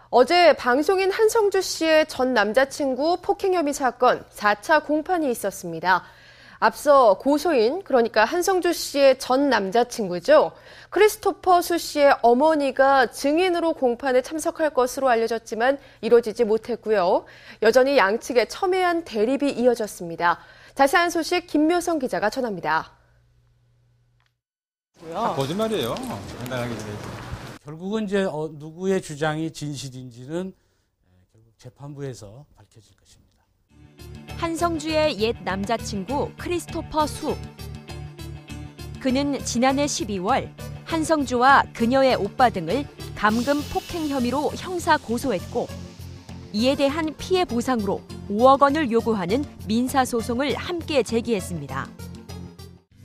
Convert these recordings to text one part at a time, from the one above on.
어제 방송인 한성주 씨의 전 남자친구 폭행 혐의 사건 4차 공판이 있었습니다. 앞서 고소인, 그러니까 한성주 씨의 전 남자친구죠. 크리스토퍼 수 씨의 어머니가 증인으로 공판에 참석할 것으로 알려졌지만 이뤄지지 못했고요. 여전히 양측의 첨예한 대립이 이어졌습니다. 자세한 소식 김묘성 기자가 전합니다. 거짓말이에요. 간단하게. 결국은 이제 누구의 주장이 진실인지는 결국 재판부에서 밝혀질 것입니다. 한성주의 옛 남자친구 크리스토퍼 수. 그는 지난해 12월 한성주와 그녀의 오빠 등을 감금 폭행 혐의로 형사 고소했고 이에 대한 피해 보상으로 5억 원을 요구하는 민사소송을 함께 제기했습니다.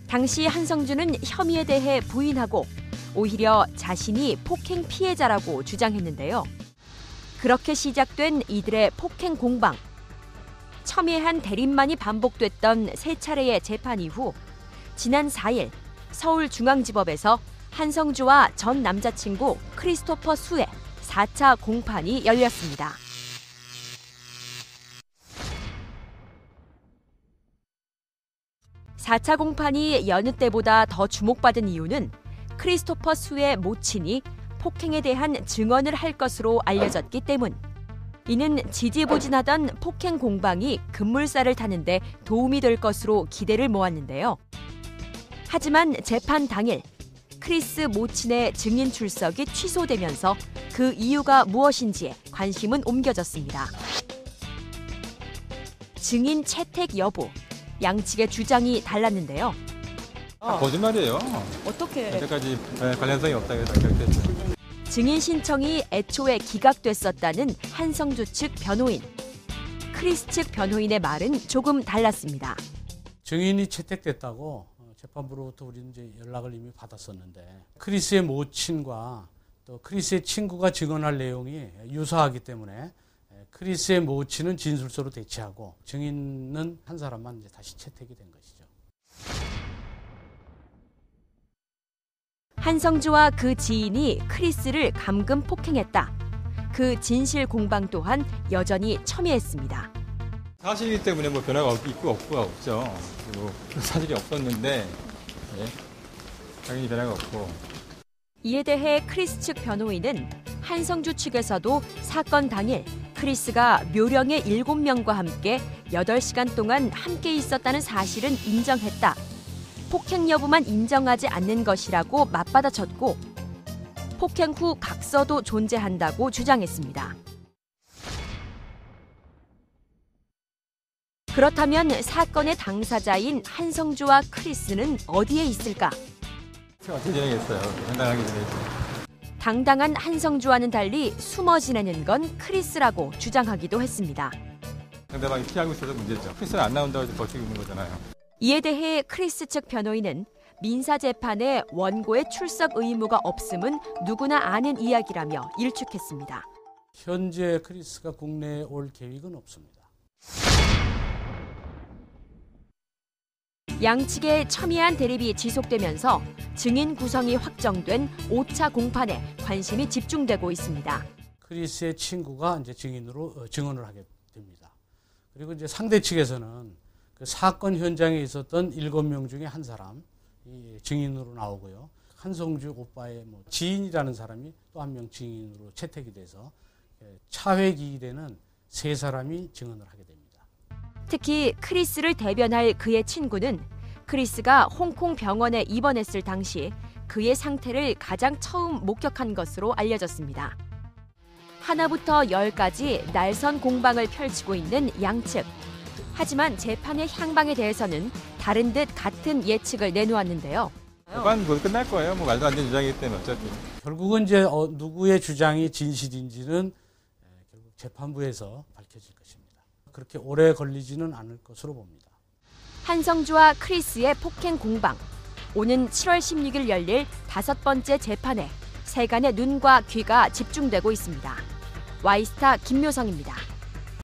당시 한성주는 혐의에 대해 부인하고 오히려 자신이 폭행 피해자라고 주장했는데요. 그렇게 시작된 이들의 폭행 공방. 첨예한 대립만이 반복됐던 세 차례의 재판 이후 지난 4일 서울중앙지법에서 한성주와 전 남자친구 크리스토퍼 수의 4차 공판이 열렸습니다. (4차) 공판이 여느 때보다 더 주목받은 이유는 크리스토퍼 수의 모친이 폭행에 대한 증언을 할 것으로 알려졌기 때문. 이는 지지부진하던 폭행 공방이 급물살을 타는데 도움이 될 것으로 기대를 모았는데요. 하지만 재판 당일 크리스 모친의 증인 출석이 취소되면서 그 이유가 무엇인지에 관심은 옮겨졌습니다. 증인 채택 여부, 양측의 주장이 달랐는데요. 거짓말이에요. 어떻게? 현재까지 관련성이 없다고 해서 그렇게 했어요. 증인 신청이 애초에 기각됐었다는 한성주 측 변호인. 크리스 측 변호인의 말은 조금 달랐습니다. 증인이 채택됐다고 재판부로부터 우리는 이제 연락을 이미 받았었는데 크리스의 모친과 또 크리스의 친구가 증언할 내용이 유사하기 때문에 크리스의 모친은 진술서로 대체하고 증인은 한 사람만 이제 다시 채택이 된 것이죠. 한성주와 그 지인이 크리스를 감금 폭행했다. 그 진실 공방 또한 여전히 첨예했습니다. 사실이기 때문에 뭐 변화가 있고 없고가 없죠. 그리고 사실이 없었는데 당연히 변화가 없고. 이에 대해 크리스 측 변호인은 한성주 측에서도 사건 당일 크리스가 묘령의 7명과 함께 8시간 동안 함께 있었다는 사실은 인정했다. 폭행 여부만 인정하지 않는 것이라고 맞받아쳤고 폭행 후 각서도 존재한다고 주장했습니다. 그렇다면 사건의 당사자인 한성주와 크리스는 어디에 있을까? 어떻게 진행했어요? 간단하게 진행했어요. 당당한 한성주와는 달리 숨어 지내는 건 크리스라고 주장하기도 했습니다. 상대방이 피하고 있어서 문제죠. 크리스는 안 나온다고 지금 버티고 있는 거잖아요. 이에 대해 크리스 측 변호인은 민사재판에 원고의 출석 의무가 없음은 누구나 아는 이야기라며 일축했습니다. 현재 크리스가 국내에 올 계획은 없습니다. 양측의 첨예한 대립이 지속되면서 증인 구성이 확정된 5차 공판에 관심이 집중되고 있습니다. 크리스의 친구가 이제 증인으로 증언을 하게 됩니다. 그리고 이제 상대 측에서는 그 사건 현장에 있었던 7명 중에 한 사람이 증인으로 나오고요. 한성주 오빠의 지인이라는 사람이 또 한 명 증인으로 채택이 돼서 차회 기일에는 3사람이 증언을 하게 됩니다. 특히 크리스를 대변할 그의 친구는 크리스가 홍콩 병원에 입원했을 당시 그의 상태를 가장 처음 목격한 것으로 알려졌습니다. 하나부터 10까지 날선 공방을 펼치고 있는 양측. 하지만 재판의 향방에 대해서는 다른 듯 같은 예측을 내놓았는데요. 재판 뭐 끝날 거예요. 뭐 말도 안 되는 주장이기 때문에 어차피. 결국은 이제 누구의 주장이 진실인지는 결국 재판부에서 밝혀질 것입니다. 그렇게 오래 걸리지는 않을 것으로 봅니다. 한성주와 크리스의 폭행 공방. 오는 7월 16일 열릴 5번째 재판에 세간의 눈과 귀가 집중되고 있습니다. 와이스타 김묘성입니다.